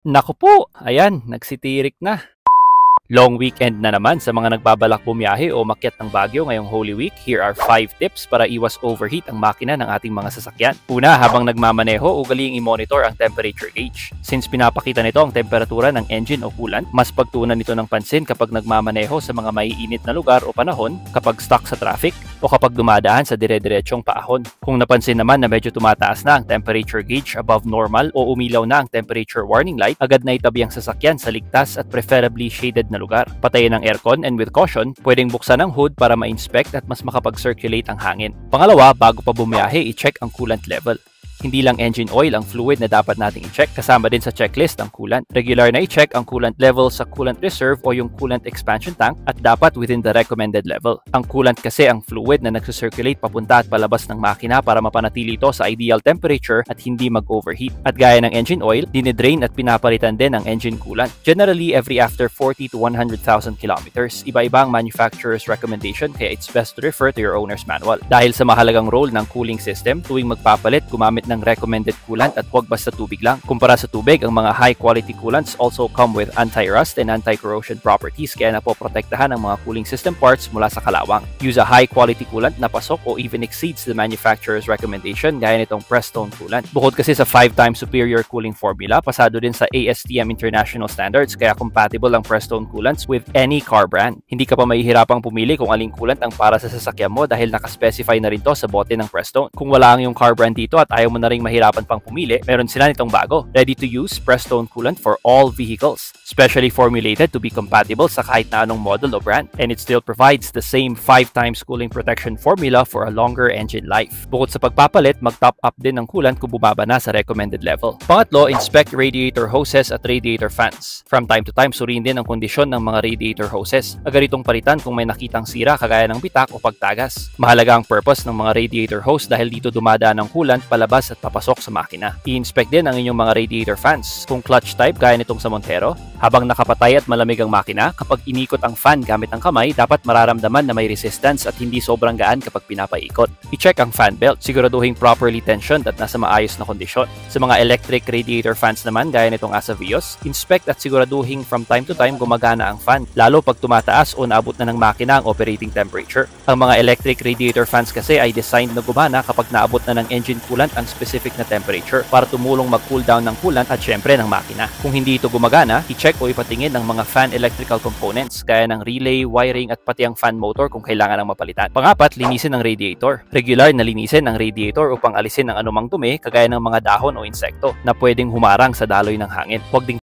Naku po, ayan, nagsitirik na. Long weekend na naman sa mga nagbabalak bumiyahe o makyat ng Baguio ngayong Holy Week. Here are 5 tips para iwas overheat ang makina ng ating mga sasakyan. Una, habang nagmamaneho, ugaliing i-monitor ang temperature gauge. Since pinapakita nito ang temperatura ng engine o coolant, mas pagtuunan nito ng pansin kapag nagmamaneho sa mga maiinit na lugar o panahon, kapag stuck sa traffic, o kapag dumadaan sa dire-diretsyong paahon. Kung napansin naman na medyo tumataas na ang temperature gauge above normal o umilaw na ang temperature warning light, agad na itabi ang sasakyan sa ligtas at preferably shaded na lugar. Patayin ang aircon and with caution, pwedeng buksan ang hood para ma-inspect at mas makapag-circulate ang hangin. Pangalawa, bago pa bumiyahe, i-check ang coolant level. Hindi lang engine oil ang fluid na dapat nating i-check, kasama din sa checklist ang coolant. Regular na i-check ang coolant level sa coolant reserve o yung coolant expansion tank at dapat within the recommended level. Ang coolant kasi ang fluid na nagsusirculate papunta at palabas ng makina para mapanatili ito sa ideal temperature at hindi mag-overheat. At gaya ng engine oil, dinidrain at pinapalitan din ang engine coolant. Generally, every after 40 to 100,000 kilometers. Iba-iba ang manufacturer's recommendation kaya it's best to refer to your owner's manual. Dahil sa mahalagang role ng cooling system, tuwing magpapalit, gumamit ng recommended coolant at huwag basta tubig lang. Kumpara sa tubig, ang mga high-quality coolants also come with anti-rust and anti-corrosion properties kaya napoprotektahan ang mga cooling system parts mula sa kalawang. Use a high-quality coolant na pasok o even exceeds the manufacturer's recommendation gaya nitong Prestone coolant. Bukod kasi sa 5 times superior cooling formula, pasado din sa ASTM International Standards kaya compatible ang Prestone coolants with any car brand. Hindi ka pa mahihirapang pumili kung aling coolant ang para sa sasakyan mo dahil nakaspecify na rin to sa bote ng Prestone. Kung wala ang yung car brand dito at ayaw mo na ring mahirapan pang pumili, meron sila nitong bago. Ready to use Prestone coolant for all vehicles. Specially formulated to be compatible sa kahit na anong model o brand. And it still provides the same 5 times cooling protection formula for a longer engine life. Bukod sa pagpapalit, mag-top up din ng coolant kung bumaba na sa recommended level. Pangatlo, inspect radiator hoses at radiator fans. From time to time, suriin din ang kondisyon ng mga radiator hoses. Agad itong palitan kung may nakitang sira kagaya ng bitak o pagtagas. Mahalaga ang purpose ng mga radiator hose dahil dito dumadaan ang coolant palabas at papasok sa makina. I-inspect din ang inyong mga radiator fans. Kung clutch type gaya nitong sa Montero, habang nakapatay at malamig ang makina, kapag inikot ang fan gamit ang kamay, dapat mararamdaman na may resistance at hindi sobrang gaan kapag pinapaikot. I-check ang fan belt, siguraduhin properly tensioned at nasa maayos na kondisyon. Sa mga electric radiator fans naman gaya nitong Asa Vios, inspect at siguraduhin from time to time gumagana ang fan, lalo pag tumataas o naabot na ng makina ang operating temperature. Ang mga electric radiator fans kasi ay designed na gumana kapag naabot na ng engine coolant ang specific na temperature para tumulong mag-cool down ng coolant at syempre ng makina. Kung hindi ito gumagana, i-check o ipatingin ng mga fan electrical components gaya ng relay, wiring at pati ang fan motor kung kailangan ng mapalitan. Pangapat, linisin ang radiator. Regular na linisin ang radiator upang alisin ang anumang dumi kagaya ng mga dahon o insekto na pwedeng humarang sa daloy ng hangin. Huwag ding